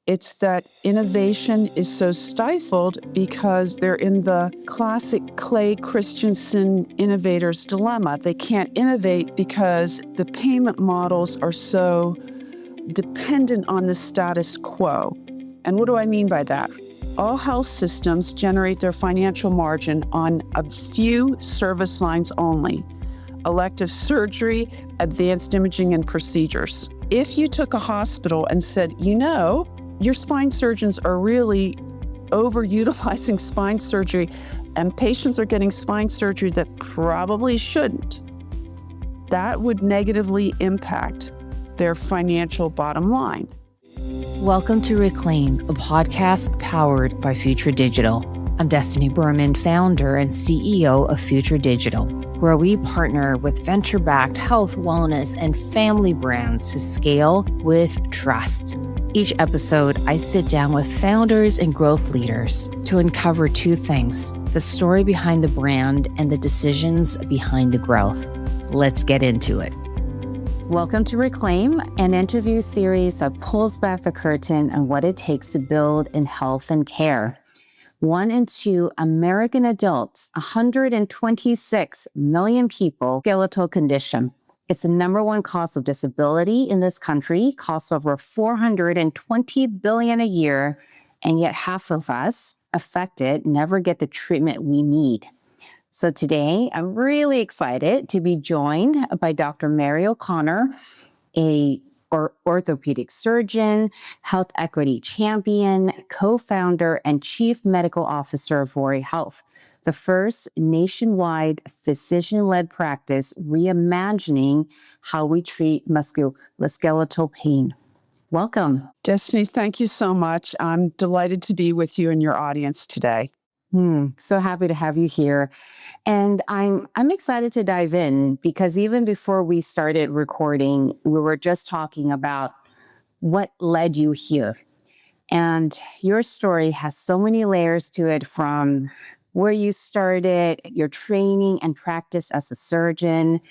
It's that innovation is so stifled because they're in the classic Clay Christensen innovator's dilemma. They can't innovate because the payment models are so dependent on the status quo. And what do I mean by that? All health systems generate their financial margin on a few service lines only: elective surgery, advanced imaging, and procedures. If you took a hospital and said, your spine surgeons are really overutilizing spine surgery and patients are getting spine surgery that probably shouldn't, that would negatively impact their financial bottom line. Welcome to Reclaim, a podcast powered by Future Digital. I'm Destinee Berman, founder and CEO of Future Digital, where we partner with venture-backed health, wellness, and family brands to scale with trust. Each episode, I sit down with founders and growth leaders to uncover two things: the story behind the brand and the decisions behind the growth. Let's get into it. Welcome to Reclaim, an interview series that pulls back the curtain on what it takes to build in health and care. 1 in 2 American adults, 126 million people, skeletal condition. It's the number one cause of disability in this country, costs over $420 billion a year, and yet half of us affected never get the treatment we need. So today, I'm really excited to be joined by Dr. Mayo O'Connor, a orthopedic surgeon, health equity champion, co-founder, and chief medical officer of Vori Health, the first nationwide physician-led practice reimagining how we treat musculoskeletal pain. Welcome. Destinee, thank you so much. I'm delighted to be with you and your audience today. So happy to have you here. And I'm excited to dive in because even before we started recording, we were just talking about what led you here. And your story has so many layers to it, from where you started, your training and practice as a surgeon,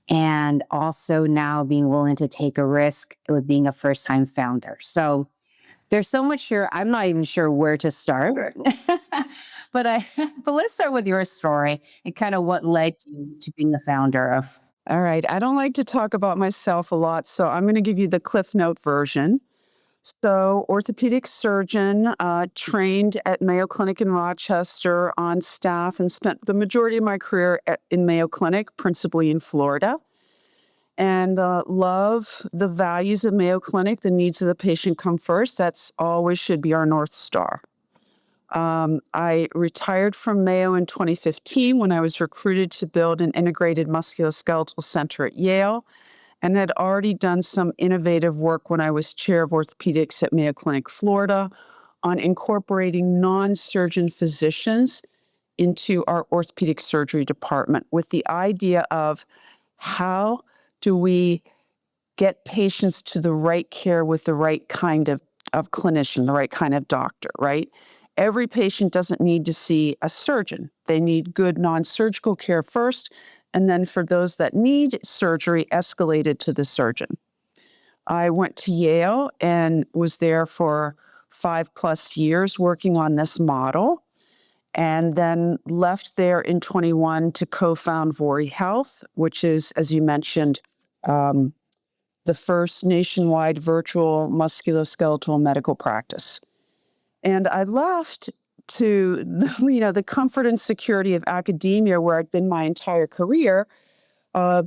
and also now being willing to take a risk with being a first-time founder. So there's so much here. I'm not even sure where to start. But let's start with your story and kind of what led you to being the founder of. All right. I don't like to talk about myself a lot, so I'm going to give you the Cliff Note version. So, orthopedic surgeon, trained at Mayo Clinic in Rochester on staff, and spent the majority of my career in Mayo Clinic, principally in Florida. And love the values of Mayo Clinic. The needs of the patient come first. That's always should be our North Star. I retired from Mayo in 2015 when I was recruited to build an integrated musculoskeletal center at Yale, and had already done some innovative work when I was chair of orthopedics at Mayo Clinic, Florida, on incorporating non-surgeon physicians into our orthopedic surgery department with the idea of how do we get patients to the right care with the right kind of clinician, the right kind of doctor, right? Every patient doesn't need to see a surgeon. They need good non-surgical care first, and then for those that need surgery, escalated to the surgeon. I went to Yale and was there for 5+ years working on this model, and then left there in 21 to co-found Vori Health, which is, as you mentioned, the first nationwide virtual musculoskeletal medical practice. And I left to the comfort and security of academia, where I'd been my entire career,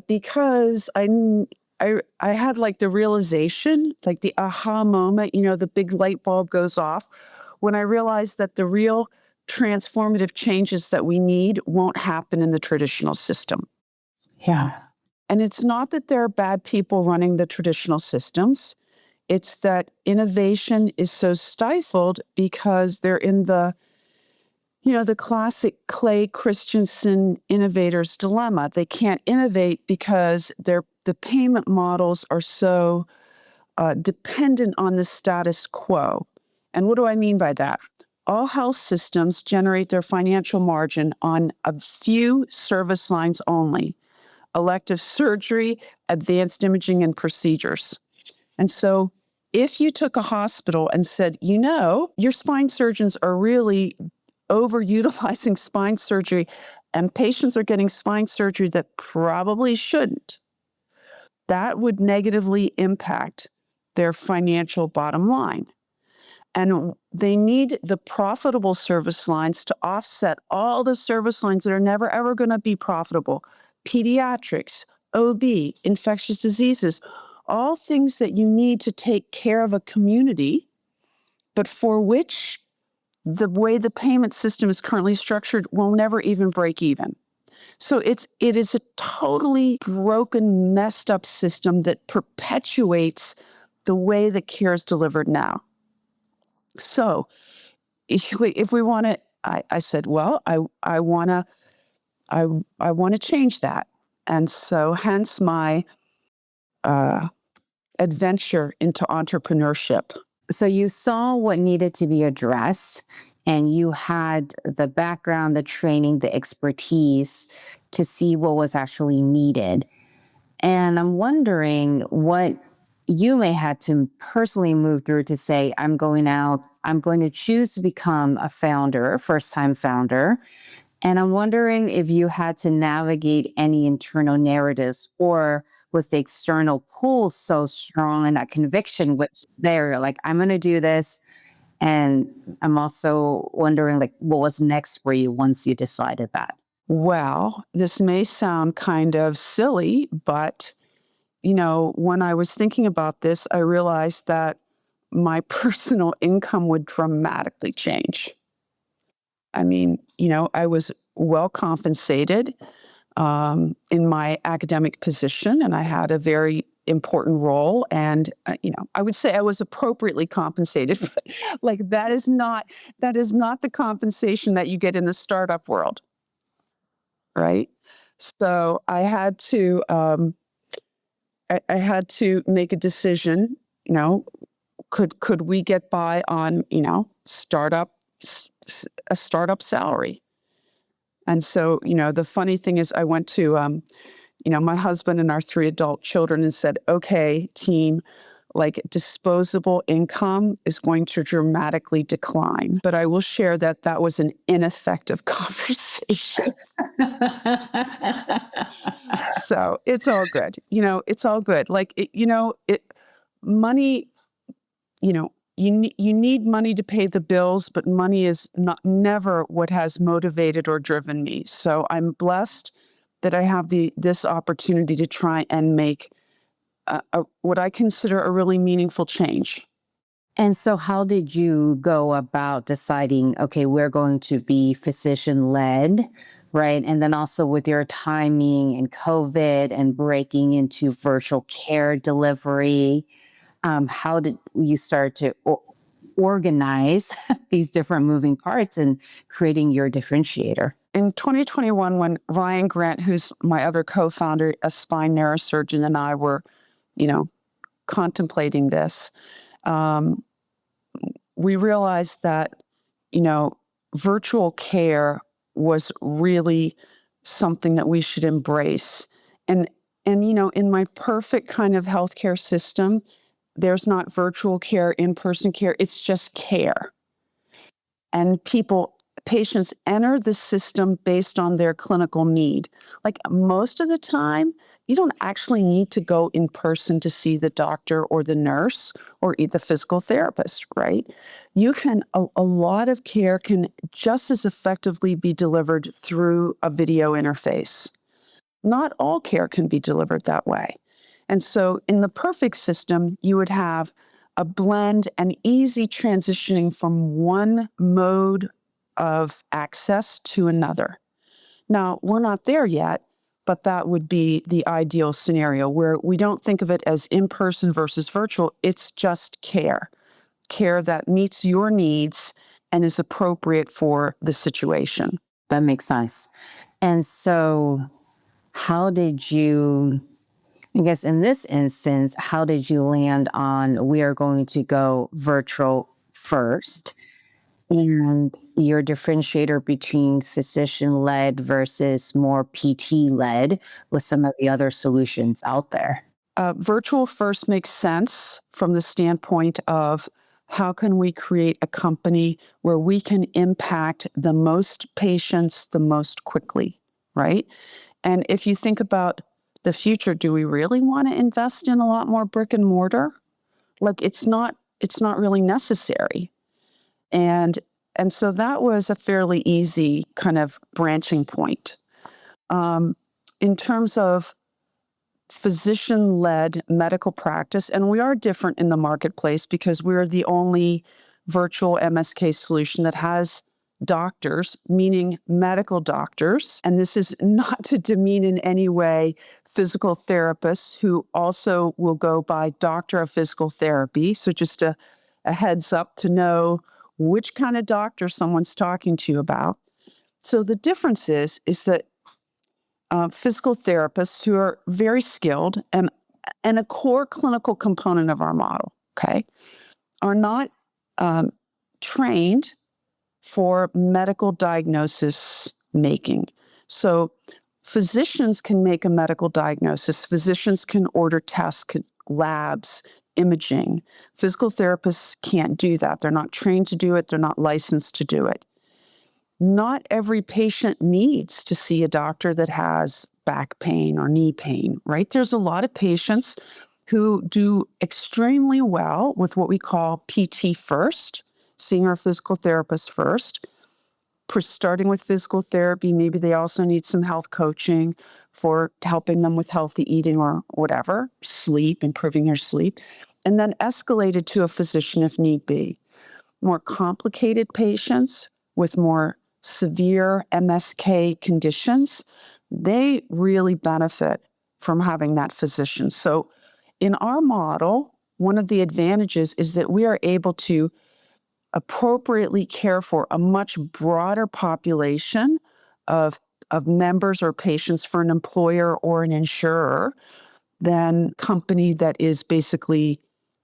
because I had like the realization, like the aha moment, the big light bulb goes off when I realized that the real transformative changes that we need won't happen in the traditional system. Yeah. And it's not that there are bad people running the traditional systems. It's that innovation is so stifled because they're in the classic Clay Christensen innovator's dilemma. They can't innovate because the payment models are so dependent on the status quo. And what do I mean by that? All health systems generate their financial margin on a few service lines only: elective surgery, advanced imaging, and procedures. And so if you took a hospital and said, your spine surgeons are really overutilizing spine surgery and patients are getting spine surgery that probably shouldn't, that would negatively impact their financial bottom line. And they need the profitable service lines to offset all the service lines that are never, ever going to be profitable. Pediatrics, OB, infectious diseases, all things that you need to take care of a community, but for which the way the payment system is currently structured will never even break even. So it is a totally broken, messed up system that perpetuates the way the care is delivered now. So if we want to, I said, well, I want to change that. And so hence my adventure into entrepreneurship. So you saw what needed to be addressed, and you had the background, the training, the expertise to see what was actually needed. And I'm wondering what you may have to personally move through to say, I'm going to choose to become a founder, first-time founder. And I'm wondering if you had to navigate any internal narratives, or was the external pull so strong and that conviction was there, like, I'm going to do this. And I'm also wondering, like, what was next for you once you decided that? Well, this may sound kind of silly, but, when I was thinking about this, I realized that my personal income would dramatically change. I mean, I was well compensated in my academic position, and I had a very important role. And, I would say I was appropriately compensated, but like that is not the compensation that you get in the startup world, right? So I had to make a decision. Could we get by on a startup salary? And so, the funny thing is, I went to my husband and our 3 adult children and said, okay, team, like disposable income is going to dramatically decline. But I will share that was an ineffective conversation. So it's all good. It's all good. Like, money, you need money to pay the bills, but money is never what has motivated or driven me. So I'm blessed that I have this opportunity to try and make what I consider a really meaningful change. And so how did you go about deciding, okay, we're going to be physician-led, right? And then also with your timing and COVID and breaking into virtual care delivery, how did you start to organize these different moving parts and creating your differentiator? In 2021, when Ryan Grant, who's my other co-founder, a spine neurosurgeon, and I were, contemplating this, we realized that, virtual care was really something that we should embrace. And in my perfect kind of healthcare system, there's not virtual care, in-person care, it's just care. And patients enter the system based on their clinical need. Like most of the time, you don't actually need to go in person to see the doctor or the nurse or the physical therapist, right? A lot of care can just as effectively be delivered through a video interface. Not all care can be delivered that way. And so in the perfect system, you would have a blend and easy transitioning from one mode of access to another. Now, we're not there yet, but that would be the ideal scenario where we don't think of it as in-person versus virtual. It's just care that meets your needs and is appropriate for the situation. That makes sense. And so how did you, I guess in this instance, how did you land on we are going to go virtual first? And your differentiator between physician-led versus more PT-led with some of the other solutions out there? Virtual first makes sense from the standpoint of how can we create a company where we can impact the most patients the most quickly, right? And if you think about the future, do we really want to invest in a lot more brick and mortar? Like it's not really necessary. And and so that was a fairly easy kind of branching point. In terms of physician-led medical practice, and we are different in the marketplace because we're the only virtual MSK solution that has doctors, meaning medical doctors. And this is not to demean in any way physical therapists who also will go by doctor of physical therapy. So just a heads up to know which kind of doctor someone's talking to you about. So the difference is that physical therapists who are very skilled and a core clinical component of our model, okay, are not trained for medical diagnosis making. So physicians can make a medical diagnosis. Physicians can order tests, labs, imaging. Physical therapists can't do that. They're not trained to do it. They're not licensed to do it. Not every patient needs to see a doctor that has back pain or knee pain, right? There's a lot of patients who do extremely well with what we call PT first, seeing our physical therapist first. Starting with physical therapy, maybe they also need some health coaching for helping them with healthy eating or whatever, sleep, improving their sleep, and then escalated to a physician if need be. More complicated patients with more severe MSK conditions, they really benefit from having that physician. So in our model, one of the advantages is that we are able to appropriately care for a much broader population of members or patients for an employer or an insurer than company that is basically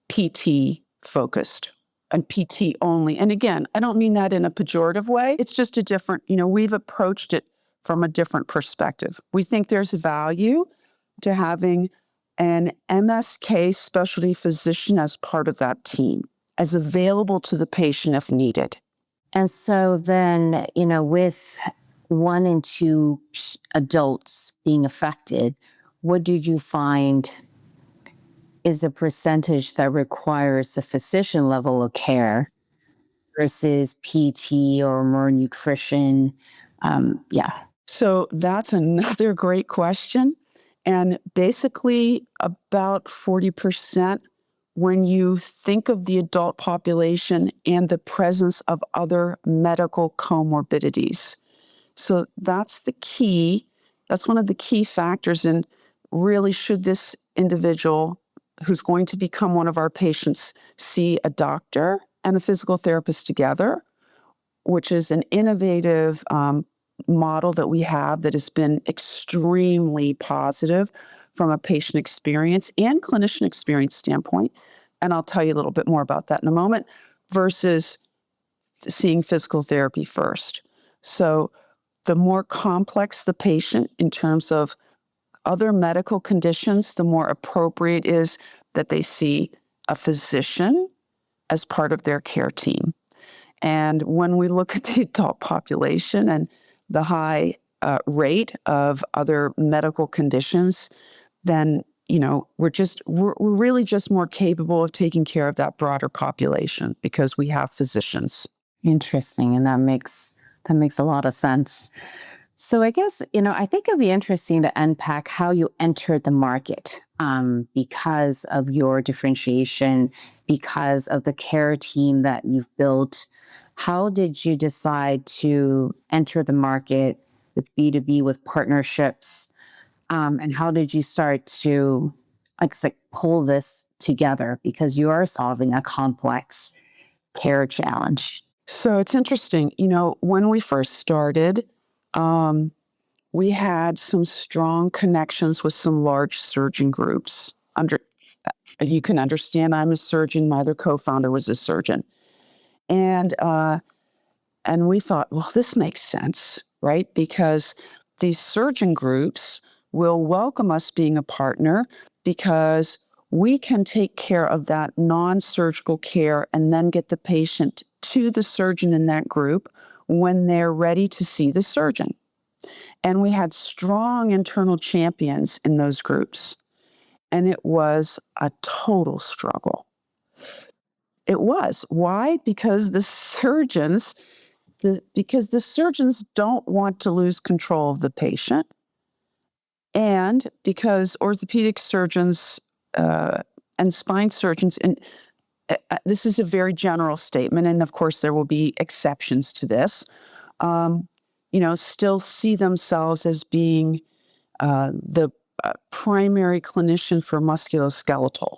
PT focused and PT only. And again, I don't mean that in a pejorative way. It's just a different, we've approached it from a different perspective. We think there's value to having an MSK specialty physician as part of that team, as available to the patient if needed. And so then, with 1 and 2 adults being affected, what did you find is the percentage that requires a physician level of care versus PT or more nutrition? So that's another great question. And basically about 40% when you think of the adult population and the presence of other medical comorbidities. So that's the key. That's one of the key factors in really should this individual who's going to become one of our patients see a doctor and a physical therapist together, which is an innovative model that we have that has been extremely positive from a patient experience and clinician experience standpoint. And I'll tell you a little bit more about that in a moment, versus seeing physical therapy first. So the more complex the patient in terms of other medical conditions, the more appropriate is that they see a physician as part of their care team. And when we look at the adult population and the high rate of other medical conditions, then we're really just more capable of taking care of that broader population because we have physicians. Interesting, and that makes a lot of sense. So I guess I think it'd be interesting to unpack how you entered the market because of your differentiation, because of the care team that you've built. How did you decide to enter the market with B2B, with partnerships? And how did you start to pull this together? Because you are solving a complex care challenge. So it's interesting. When we first started, we had some strong connections with some large surgeon groups. You can understand I'm a surgeon. My other co-founder was a surgeon. And we thought, well, this makes sense, right? Because these surgeon groups will welcome us being a partner because we can take care of that non-surgical care and then get the patient to the surgeon in that group when they're ready to see the surgeon. And we had strong internal champions in those groups. And it was a total struggle. It was. Why? Because the surgeons don't want to lose control of the patient. And because orthopedic surgeons and spine surgeons, and this is a very general statement, and of course there will be exceptions to this, still see themselves as being the primary clinician for musculoskeletal.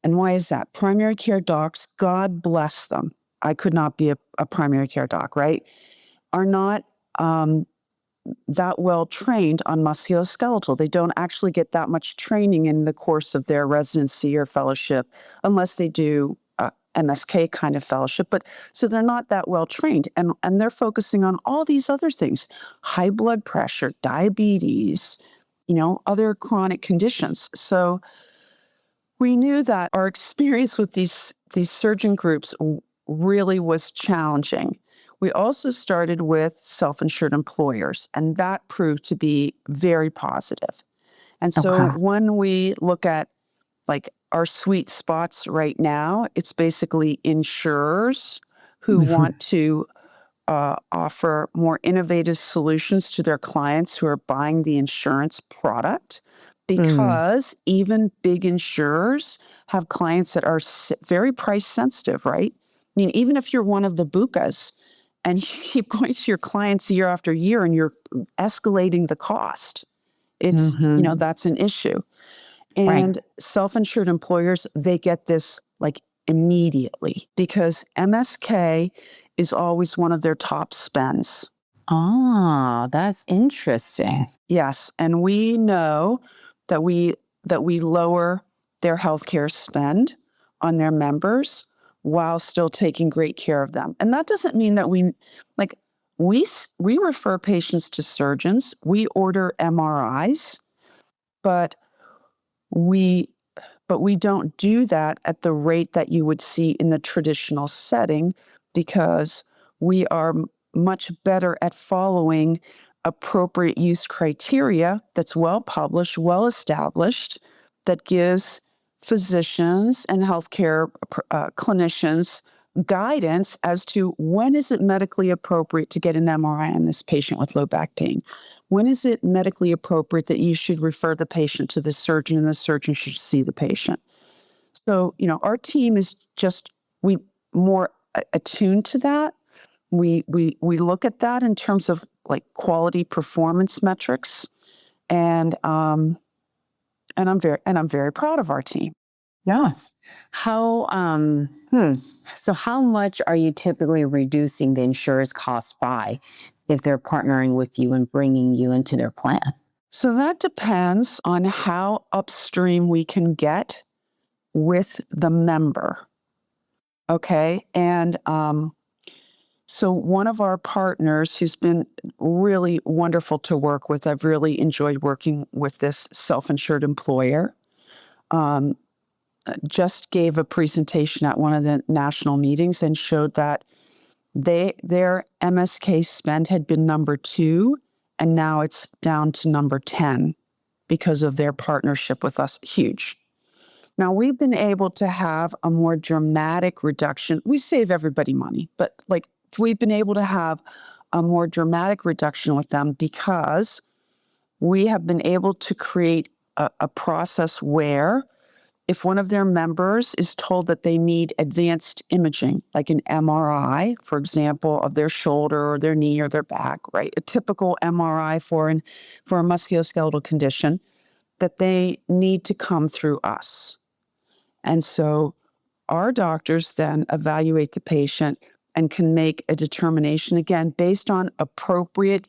And why is that? Primary care docs, God bless them, I could not be a primary care doc, right? Are not that well trained on musculoskeletal. They don't actually get that much training in the course of their residency or fellowship, unless they do MSK kind of fellowship. But so they're not that well trained, and they're focusing on all these other things: high blood pressure, diabetes, other chronic conditions. So we knew that our experience with these surgeon groups really was challenging. We also started with self-insured employers, and that proved to be very positive. And so when we look at our sweet spots right now, it's basically insurers who want to offer more innovative solutions to their clients who are buying the insurance product, because even big insurers have clients that are very price sensitive, right? I mean, even if you're one of the bukas and you keep going to your clients year after year and you're escalating the cost, it's, that's an issue. And self-insured employers, they get this immediately, because MSK is always one of their top spends. Ah, that's interesting. Yes, and we know that we lower their healthcare spend on their members while still taking great care of them. And that doesn't mean that we refer patients to surgeons, we order MRIs, but we don't do that at the rate that you would see in the traditional setting, because we are much better at following appropriate use criteria that's well published, well established, that gives physicians and healthcare clinicians guidance as to when is it medically appropriate to get an MRI on this patient with low back pain. When is it medically appropriate that you should refer the patient to the surgeon and the surgeon should see the patient? So, our team is we more attuned to that. We look at that in terms of quality performance metrics, and I'm very proud of our team. Yes. So how much are you typically reducing the insurer's cost by if they're partnering with you and bringing you into their plan? So that depends on how upstream we can get with the member. Okay. And so one of our partners who's been really wonderful to work with, I've really enjoyed working with this self-insured employer, just gave a presentation at one of the national meetings and showed that their MSK spend had been number 2, and now it's down to number 10 because of their partnership with us. Huge. Now, we've been able to have a more dramatic reduction. We save everybody money, but we've been able to have a more dramatic reduction with them because we have been able to create a process where if one of their members is told that they need advanced imaging, like an MRI, for example, of their shoulder or their knee or their back, right? A typical MRI for a musculoskeletal condition, that they need to come through us. And so our doctors then evaluate the patient and can make a determination, again, based on appropriate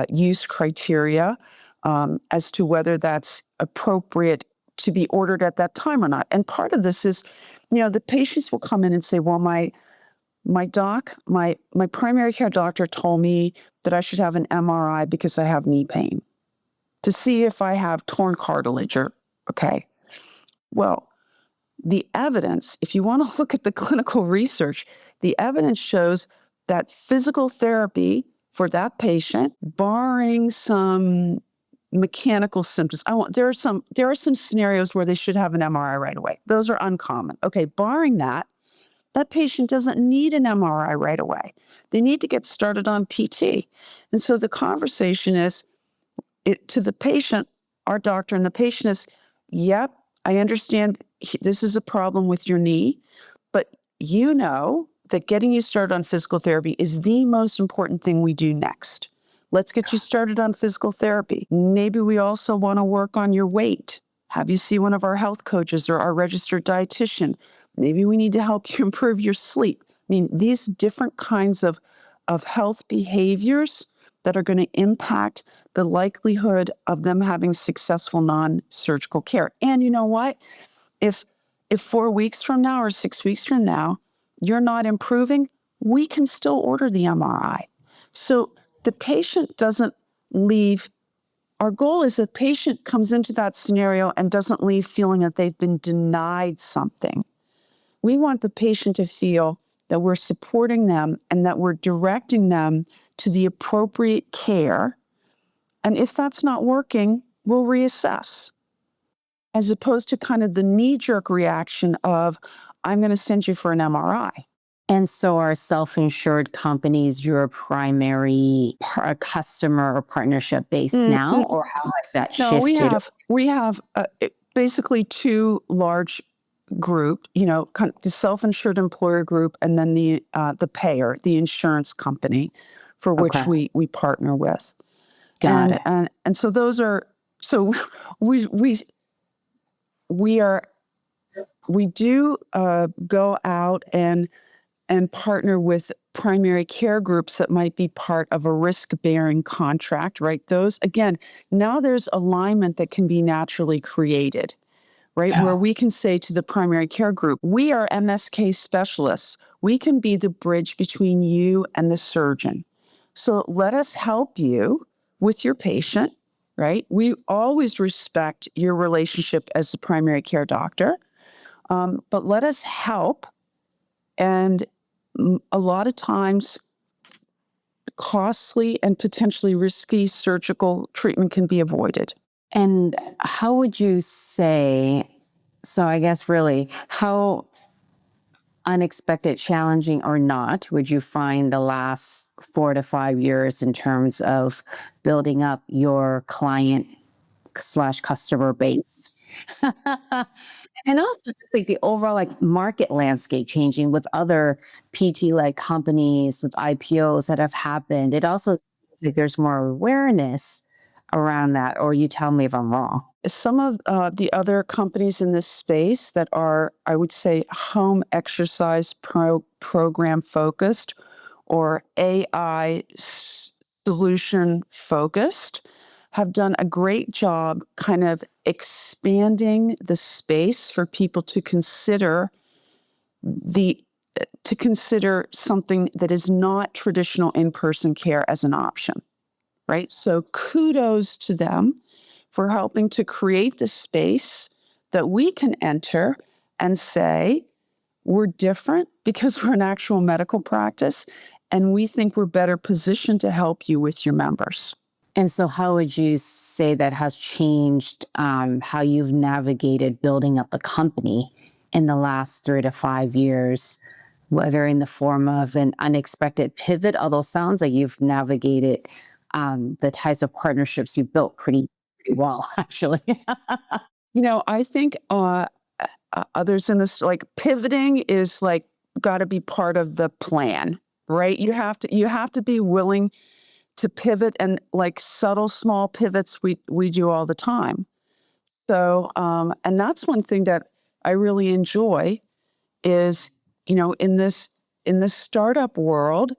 use criteria, as to whether that's appropriate to be ordered at that time or not. And part of this is, the patients will come in and say, well, my doc, my primary care doctor told me that I should have an MRI because I have knee pain to see if I have torn cartilage Okay. Well, the evidence, if you want to look at the clinical research, the evidence shows that physical therapy for that patient, barring some mechanical symptoms, there are some scenarios where they should have an MRI right away. Those are uncommon. Okay, barring that, that patient doesn't need an MRI right away. They need to get started on PT. And so the conversation is to the patient, our doctor and the patient is, yep, I understand this is a problem with your knee, but you know that getting you started on physical therapy is the most important thing we do next. Let's get you started on physical therapy. Maybe we also want to work on your weight. Have you see one of our health coaches or our registered dietitian. Maybe we need to help you improve your sleep. I mean, these different kinds of health behaviors that are going to impact the likelihood of them having successful non-surgical care. And you know what? If 4 weeks from now or 6 weeks from now, you're not improving, we can still order the MRI. So the patient doesn't leave. Our goal is the patient comes into that scenario and doesn't leave feeling that they've been denied something. We want the patient to feel that we're supporting them and that we're directing them to the appropriate care. And if that's not working, we'll reassess. As opposed to kind of the knee-jerk reaction of, I'm going to send you for an MRI. And so are self-insured companies your primary customer or partnership base now, or how has that shifted? No, we have basically two large group, kind of the self-insured employer group, and then the payer, the insurance company, for which we partner with. Got it. And so those are we do go out and partner with primary care groups that might be part of a risk-bearing contract, right? Those, again, now there's alignment that can be naturally created, right? Yeah. Where we can say to the primary care group, we are MSK specialists. We can be the bridge between you and the surgeon. So let us help you with your patient, right? We always respect your relationship as the primary care doctor, but let us help. And a lot of times, costly and potentially risky surgical treatment can be avoided. And how would you say, so I guess really, how unexpected, challenging or not, would you find the last 4 to 5 years in terms of building up your client/customer base? And also just like the overall market landscape changing with other PT-led companies, with IPOs that have happened. It also seems like there's more awareness around that, or you tell me if I'm wrong. Some of the other companies in this space that are, I would say, home exercise program focused or AI solution focused have done a great job kind of expanding the space for people to consider something that is not traditional in-person care as an option, right? So kudos to them for helping to create the space that we can enter and say, we're different because we're an actual medical practice, and we think we're better positioned to help you with your members. And so how would you say that has changed how you've navigated building up the company in the last 3 to 5 years, whether in the form of an unexpected pivot, although it sounds like you've navigated the types of partnerships you built pretty well, actually. I think others in this, pivoting is got to be part of the plan, right? You have to be willing to pivot, and subtle small pivots we do all the time. So, and that's one thing that I really enjoy is, in this startup world,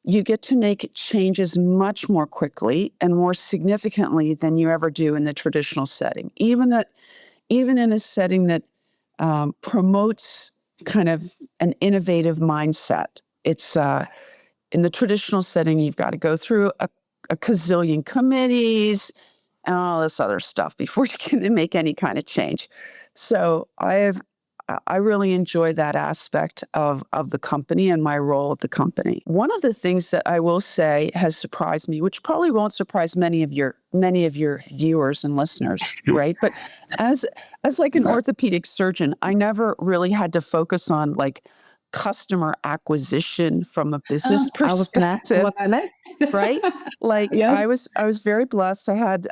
you get to make changes much more quickly and more significantly than you ever do in the traditional setting. Even in a setting that promotes kind of an innovative mindset. It's in the traditional setting, you've got to go through a gazillion committees and all this other stuff before you can make any kind of change. So I really enjoy that aspect of the company and my role at the company. One of the things that I will say has surprised me, which probably won't surprise many of your viewers and listeners, right? But as like an orthopedic surgeon, I never really had to focus on like customer acquisition from a business I was going to ask perspective, about that next. right? Like Yes. I was very blessed. I had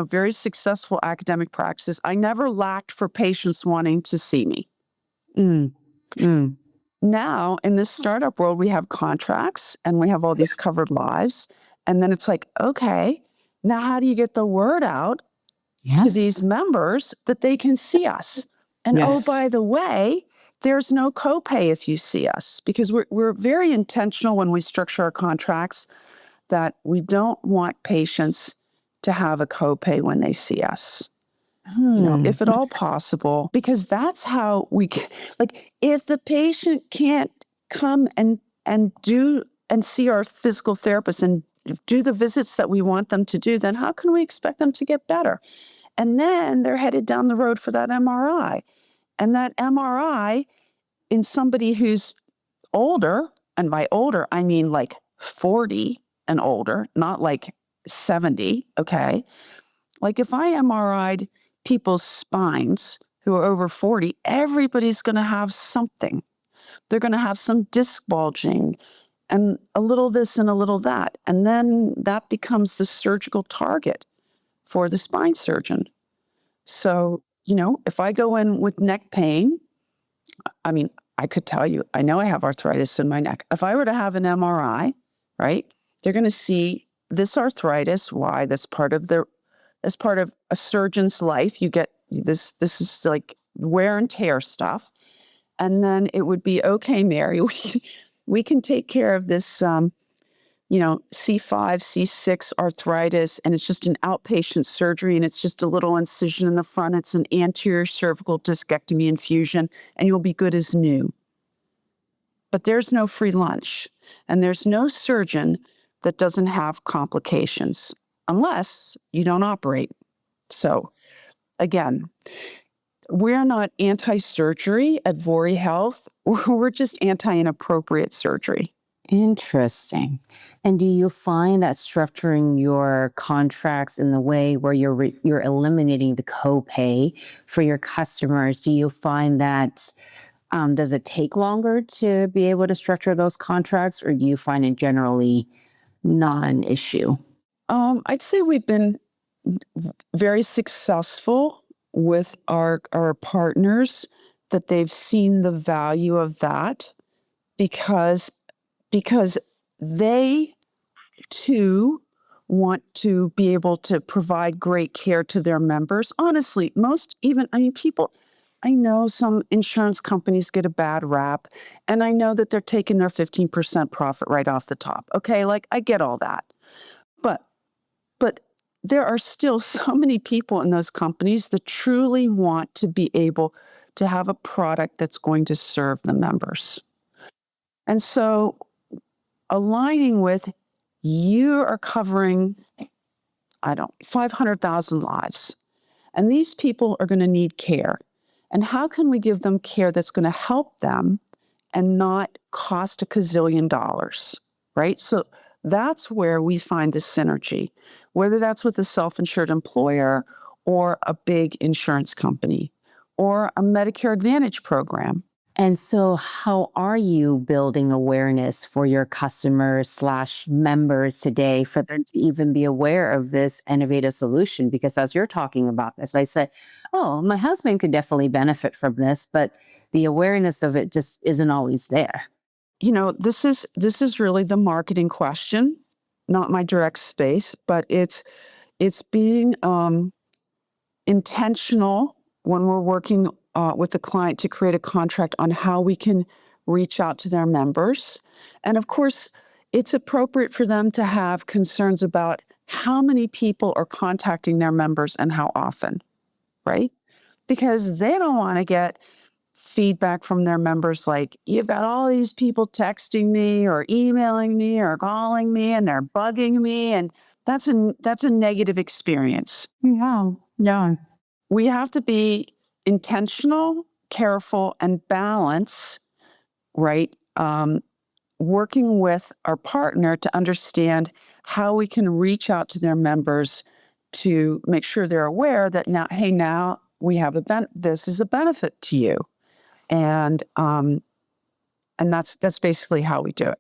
very successful academic practices. I never lacked for patients wanting to see me. Mm, mm. Now in this startup world, we have contracts and we have all these covered lives. And then it's like, okay, now how do you get the word out to Yes. these members that they can see us? And oh, Yes. by the way, there's no copay if you see us, because we're very intentional when we structure our contracts that we don't want patients to have a copay when they see us. If at all possible, because that's how we can, like, if the patient can't come and do and see our physical therapist and do the visits that we want them to do, then how can we expect them to get better? And then they're headed down the road for that MRI. And that MRI in somebody who's older, and by older, I mean like 40 and older, not like 70, okay? Like if I MRI'd people's spines who are over 40, everybody's going to have something. They're going to have some disc bulging and a little this and a little that. And then that becomes the surgical target for the spine surgeon. So, if I go in with neck pain, I mean, I could tell you, I know I have arthritis in my neck. If I were to have an MRI, right, they're going to see this arthritis. Why? That's part of as part of a surgeon's life. You get this is like wear and tear stuff. And then it would be, okay, Mary, we can take care of this, C5, C6 arthritis, and it's just an outpatient surgery, and it's just a little incision in the front. It's an anterior cervical discectomy infusion, and you'll be good as new. But there's no free lunch, and there's no surgeon that doesn't have complications unless you don't operate. So again, we're not anti-surgery at Vori Health. We're just anti-inappropriate surgery. Interesting. And do you find that structuring your contracts in the way where you're eliminating the copay for your customers, do you find that does it take longer to be able to structure those contracts, or do you find it generally not an issue? I'd say we've been very successful with our partners, that they've seen the value of that because they too want to be able to provide great care to their members. Honestly, I know some insurance companies get a bad rap, and I know that they're taking their 15% profit right off the top. Okay, like I get all that. But there are still so many people in those companies that truly want to be able to have a product that's going to serve the members. And so aligning with, you are covering, 500,000 lives. And these people are going to need care. And how can we give them care that's going to help them and not cost a gazillion dollars, right? So that's where we find the synergy, whether that's with a self-insured employer or a big insurance company or a Medicare Advantage program. And so how are you building awareness for your customers/members today for them to even be aware of this innovative solution? Because as you're talking about this, I said, oh, my husband could definitely benefit from this, but the awareness of it just isn't always there. This is really the marketing question, not my direct space, but it's being intentional when we're working with the client to create a contract on how we can reach out to their members. And of course, it's appropriate for them to have concerns about how many people are contacting their members and how often, right? Because they don't want to get feedback from their members like, you've got all these people texting me or emailing me or calling me and they're bugging me. And that's a negative experience. Yeah. Yeah. We have to be intentional, careful, and balance, right? Working with our partner to understand how we can reach out to their members to make sure they're aware that now, hey, now we have this is a benefit to you, and that's basically how we do it.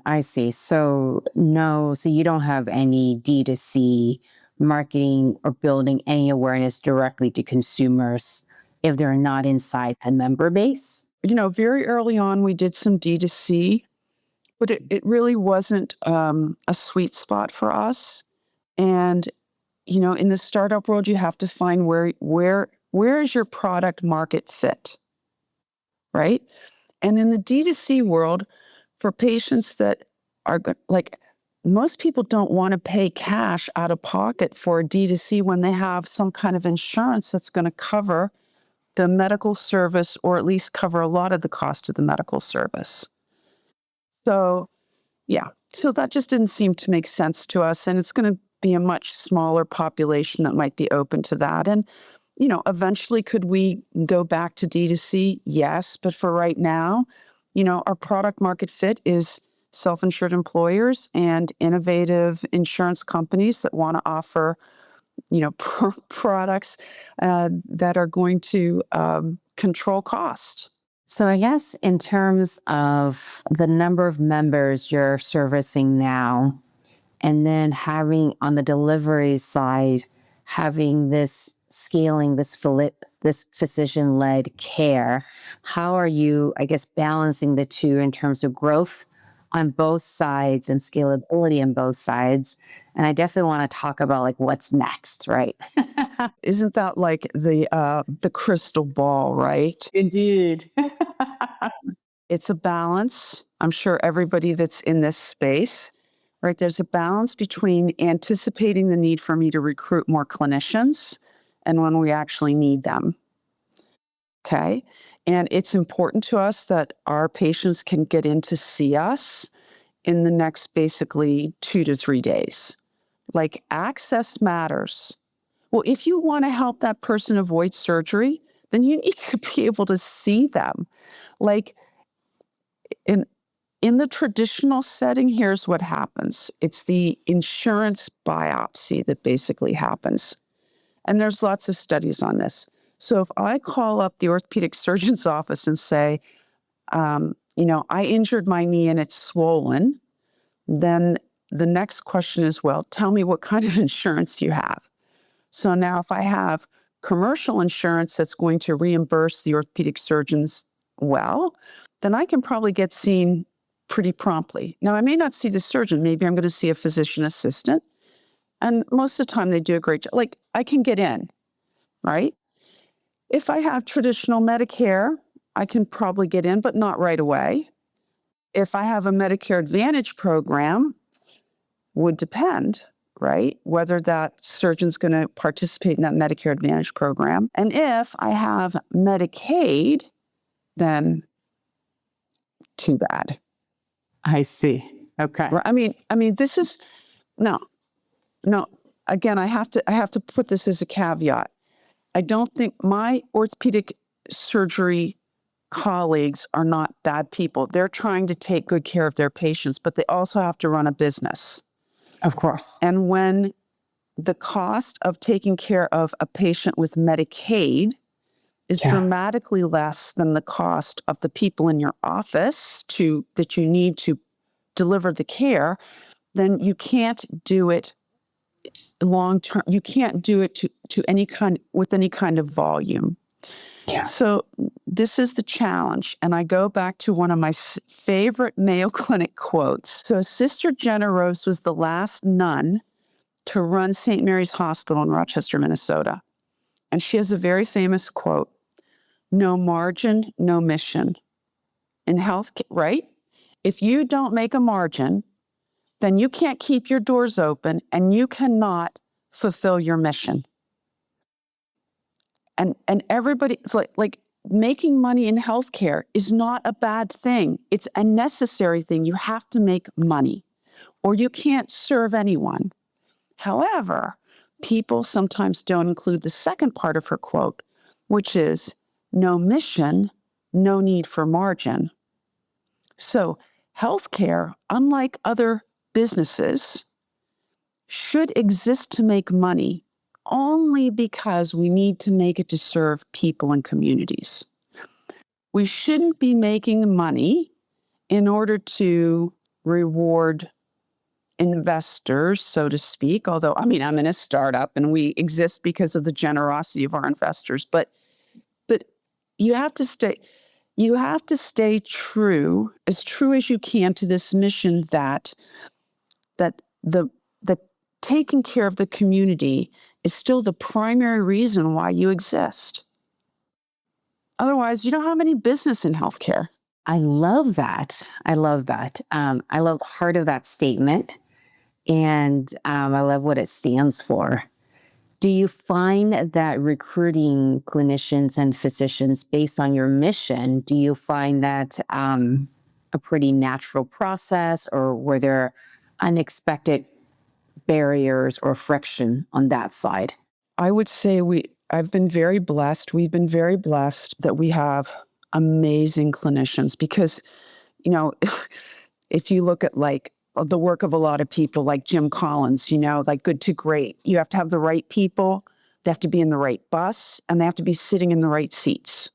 I see. So you don't have any D2C marketing or building any awareness directly to consumers if they're not inside the member base? Very early on, we did some D2C, but it really wasn't a sweet spot for us. And, in the startup world, you have to find where is your product market fit, right? And in the D2C world, for patients that are like, most people don't want to pay cash out of pocket for a D2C when they have some kind of insurance that's going to cover the medical service, or at least cover a lot of the cost of the medical service. So, yeah. So that just didn't seem to make sense to us. And it's going to be a much smaller population that might be open to that. And, eventually could we go back to D2C? Yes. But for right now, our product market fit is self-insured employers and innovative insurance companies that want to offer, products that are going to control cost. So I guess in terms of the number of members you're servicing now, and then having on the delivery side, having this scaling, this physician-led care, how are you, I guess, balancing the two in terms of growth on both sides and scalability on both sides? And I definitely want to talk about like what's next, right? Isn't that like the crystal ball, right? Indeed. It's a balance. I'm sure everybody that's in this space, right? There's a balance between anticipating the need for me to recruit more clinicians and when we actually need them. Okay. And it's important to us that our patients can get in to see us in the next basically 2 to 3 days. Like, access matters. Well, if you want to help that person avoid surgery, then you need to be able to see them. Like, in the traditional setting, here's what happens. It's the insurance biopsy that basically happens. And there's lots of studies on this. So if I call up the orthopedic surgeon's office and say, I injured my knee and it's swollen, then the next question is, well, tell me what kind of insurance you have. So now if I have commercial insurance that's going to reimburse the orthopedic surgeons well, then I can probably get seen pretty promptly. Now, I may not see the surgeon. Maybe I'm going to see a physician assistant. And most of the time they do a great job. Like, I can get in, right? If I have traditional Medicare, I can probably get in, but not right away. If I have a Medicare Advantage program, would depend, right? Whether that surgeon's going to participate in that Medicare Advantage program. And if I have Medicaid, then too bad. I see. Okay. I mean, this is no. Again, I have to put this as a caveat. I don't think my orthopedic surgery colleagues are not bad people. They're trying to take good care of their patients, but they also have to run a business. Of course. And when the cost of taking care of a patient with Medicaid is dramatically less than the cost of the people in your office that you need to deliver the care, then you can't do it long term. You can't do it with any kind of volume. Yeah. So this is the challenge. And I go back to one of my favorite Mayo Clinic quotes. So Sister Jenna Rose was the last nun to run St. Mary's Hospital in Rochester, Minnesota. And she has a very famous quote: "No margin, no mission." In health, right? If you don't make a margin, then you can't keep your doors open and you cannot fulfill your mission. And everybody, it's like making money in healthcare is not a bad thing. It's a necessary thing. You have to make money or you can't serve anyone. However, people sometimes don't include the second part of her quote, which is no mission, no need for margin. So, healthcare, unlike other businesses, should exist to make money only because we need to make it to serve people and communities. We shouldn't be making money in order to reward investors, so to speak. Although, I mean, I'm in a startup and we exist because of the generosity of our investors, but you have to stay true as you can to this mission that the taking care of the community is still the primary reason why you exist. Otherwise, you don't have any business in healthcare. I love that. I love that. I love the heart of that statement. And I love what it stands for. Do you find that recruiting clinicians and physicians based on your mission, do you find that a pretty natural process, or were there unexpected barriers or friction on that side? I would say I've been very blessed. We've been very blessed that we have amazing clinicians because, if you look at like the work of a lot of people like Jim Collins, like Good to Great, you have to have the right people, they have to be in the right bus, and they have to be sitting in the right seats.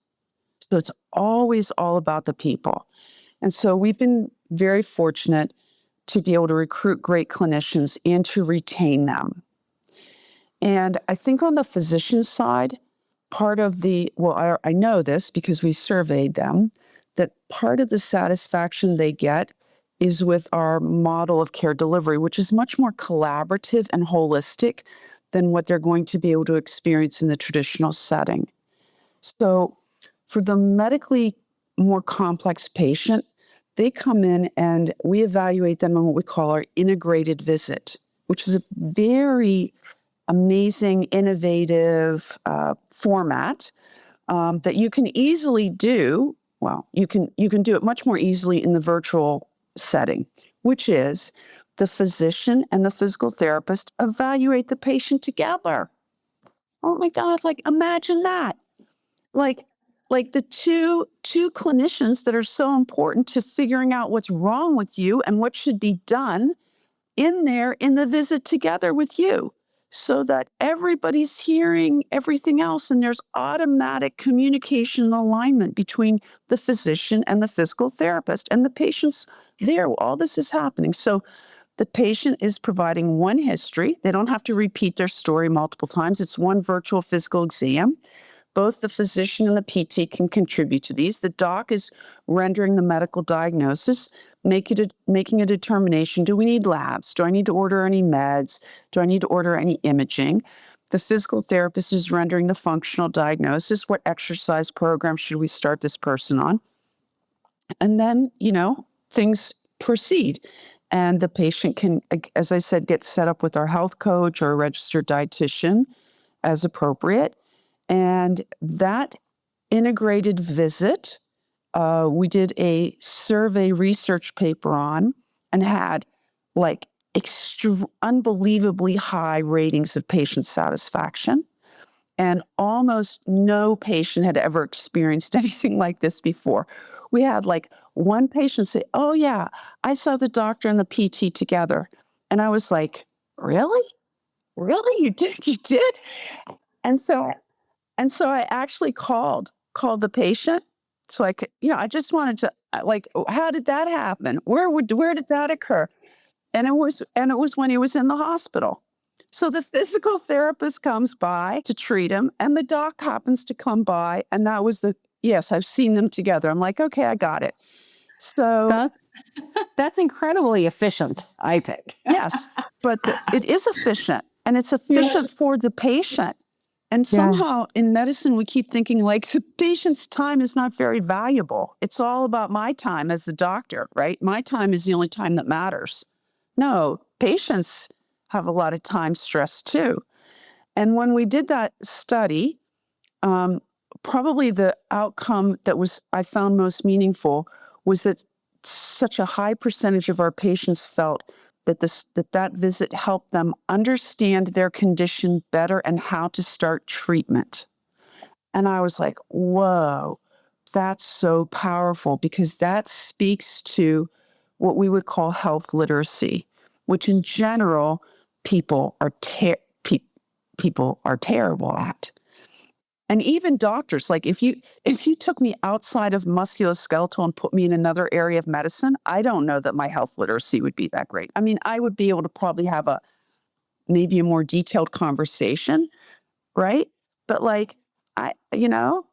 So it's always all about the people. And so we've been very fortunate to be able to recruit great clinicians and to retain them. And I think on the physician side, I know this because we surveyed them, that part of the satisfaction they get is with our model of care delivery, which is much more collaborative and holistic than what they're going to be able to experience in the traditional setting. So for the medically more complex patient, they come in and we evaluate them on what we call our integrated visit, which is a very amazing, innovative format that you can easily do. Well, you can do it much more easily in the virtual setting, which is the physician and the physical therapist evaluate the patient together. Oh my God, like imagine that. Like the two clinicians that are so important to figuring out what's wrong with you and what should be done in the visit together with you, so that everybody's hearing everything else and there's automatic communication and alignment between the physician and the physical therapist and the patient's there. All this is happening. So the patient is providing one history. They don't have to repeat their story multiple times. It's one virtual physical exam. Both the physician and the PT can contribute to these. The doc is rendering the medical diagnosis, making a determination. Do we need labs? Do I need to order any meds? Do I need to order any imaging? The physical therapist is rendering the functional diagnosis. What exercise program should we start this person on? And then, things proceed. And the patient can, as I said, get set up with our health coach or a registered dietitian as appropriate. And that integrated visit, we did a survey research paper on and had like unbelievably high ratings of patient satisfaction. And almost no patient had ever experienced anything like this before. We had like one patient say, "Oh yeah, I saw the doctor and the PT together." And I was like, "Really? Really? You did? You did?" And so I actually called the patient so I could, I just wanted to like, how did that happen? Where did that occur? And it was when he was in the hospital. So the physical therapist comes by to treat him and the doc happens to come by, and that was yes, I've seen them together. I'm like, okay, I got it. So That's incredibly efficient, I think. yes, but it is efficient, and it's efficient for the patient. And somehow in medicine, we keep thinking like the patient's time is not very valuable. It's all about my time as the doctor, right? My time is the only time that matters. No, patients have a lot of time stress too. And when we did that study, probably the outcome that I found most meaningful was that such a high percentage of our patients felt that visit helped them understand their condition better and how to start treatment. And I was like, whoa, that's so powerful, because that speaks to what we would call health literacy, which in general people are people are terrible at. And even doctors, like if you took me outside of musculoskeletal and put me in another area of medicine, I don't know that my health literacy would be that great. I mean, I would be able to probably have maybe a more detailed conversation, right? But like I don't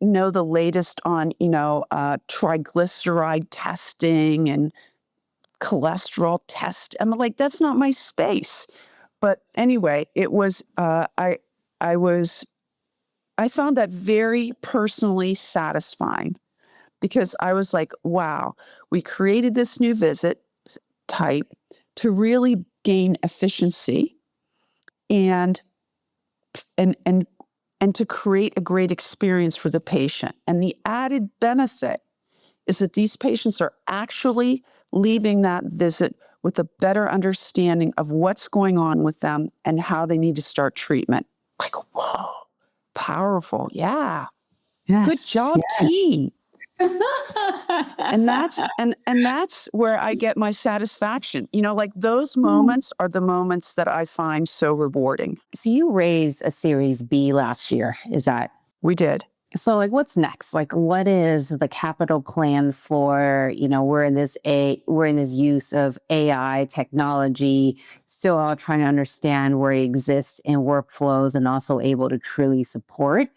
know the latest on, triglyceride testing and cholesterol test. I'm like, that's not my space. But anyway, it was I found that very personally satisfying, because I was like, wow, we created this new visit type to really gain efficiency and and and and to create a great experience for the patient. And the added benefit is that these patients are actually leaving that visit with a better understanding of what's going on with them and how they need to start treatment. Like, whoa, powerful. Yeah. Yes. Good job, team. And that's where I get my satisfaction. Like those moments are the moments that I find so rewarding. So you raised a Series B last year. Is that? We did. So like, what's next? Like, what is the capital plan for, we're in this use of AI technology, still all trying to understand where it exists in workflows and also able to truly support.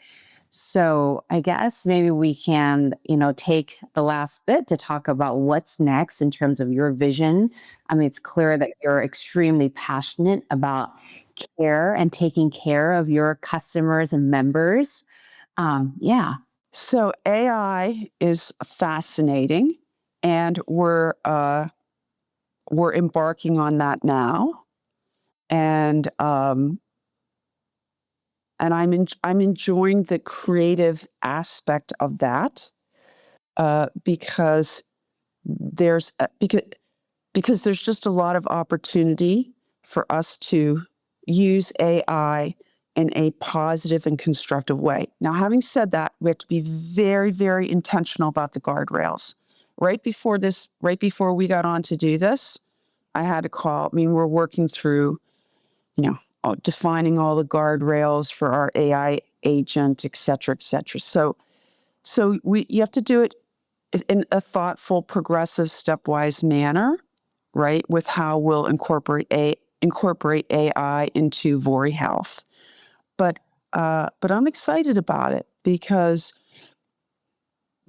So I guess maybe we can, take the last bit to talk about what's next in terms of your vision. I mean, it's clear that you're extremely passionate about care and taking care of your customers and members. Yeah. So AI is fascinating, and we're embarking on that now, and I'm enjoying the creative aspect of that, because because there's just a lot of opportunity for us to use AI in a positive and constructive way. Now, having said that, we have to be very, very intentional about the guardrails. Right before we got on to do this, I had a call. I mean, we're working through, defining all the guardrails for our AI agent, et cetera, et cetera. So you have to do it in a thoughtful, progressive, stepwise manner, right? With how we'll incorporate AI into Vori Health. But I'm excited about it, because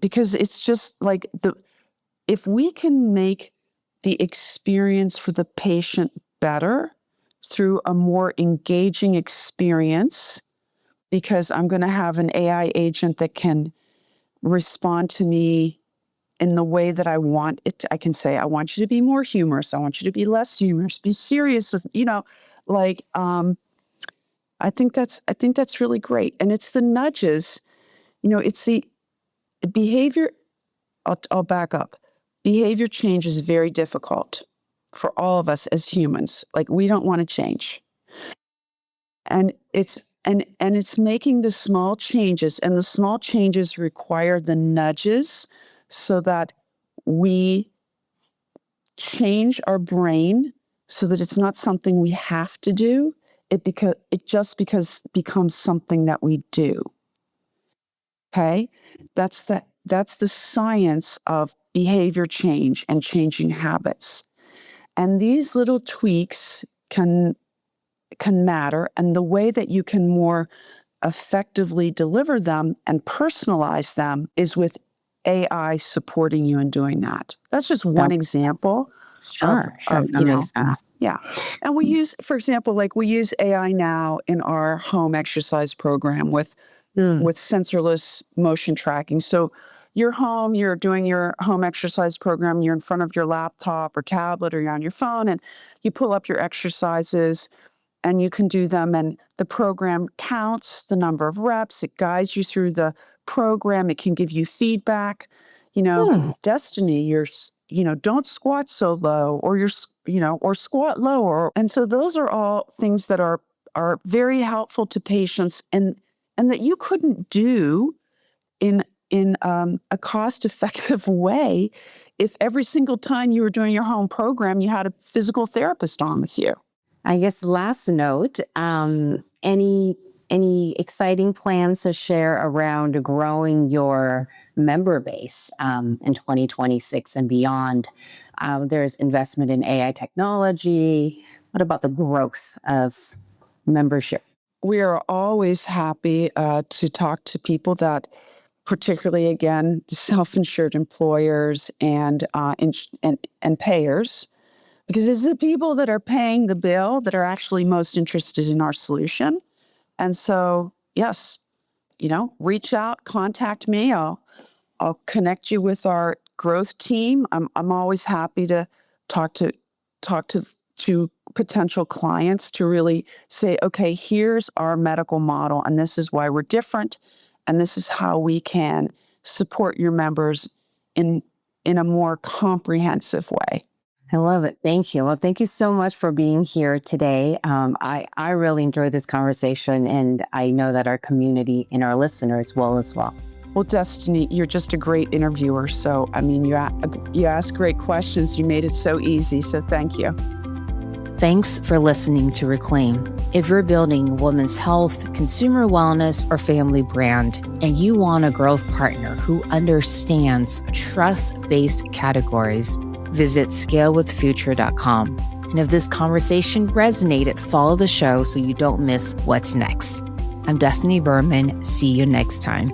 it's just like if we can make the experience for the patient better through a more engaging experience, because I'm going to have an AI agent that can respond to me in the way that I want it to. I can say, I want you to be more humorous. I want you to be less humorous. Be serious with, I think that's really great. And it's the nudges, it's the behavior. I'll back up. Behavior change is very difficult for all of us as humans. Like, we don't want to change. And it's making the small changes, and the small changes require the nudges so that we change our brain so that it's not something we have to do. It just becomes something that we do. Okay? That's the science of behavior change and changing habits. And these little tweaks can matter, and the way that you can more effectively deliver them and personalize them is with AI supporting you in doing that. That's just one example. Sure. Of That makes sense. yeah. And we use, for example, we use AI now in our home exercise program with sensorless motion tracking. So you're home, you're doing your home exercise program, you're in front of your laptop or tablet, or you're on your phone, and you pull up your exercises and you can do them. And the program counts the number of reps. It guides you through the program. It can give you feedback. Destinee, don't squat so low, or or squat lower. And so those are all things that are very helpful to patients, and that you couldn't do in a cost-effective way if every single time you were doing your home program, you had a physical therapist on with you. I guess last note, any exciting plans to share around growing your member base in 2026 and beyond? There's investment in AI technology. What about the growth of membership? We are always happy to talk to people that, particularly, again, self-insured employers and payers, because it's the people that are paying the bill that are actually most interested in our solution. And so, yes, reach out, contact me. I'll connect you with our growth team. I'm always happy to talk to potential clients to really say, okay, here's our medical model, and this is why we're different, and this is how we can support your members in a more comprehensive way. I love it. Thank you. Well, thank you so much for being here today. I really enjoyed this conversation, and I know that our community and our listeners will as well. Well, Destinee, you're just a great interviewer. So, you ask great questions. You made it so easy. So thank you. Thanks for listening to Reclaim. If you're building women's health, consumer wellness, or family brand, and you want a growth partner who understands trust-based categories, visit scalewithfuture.com. And if this conversation resonated, follow the show so you don't miss what's next. I'm Destinee Berman. See you next time.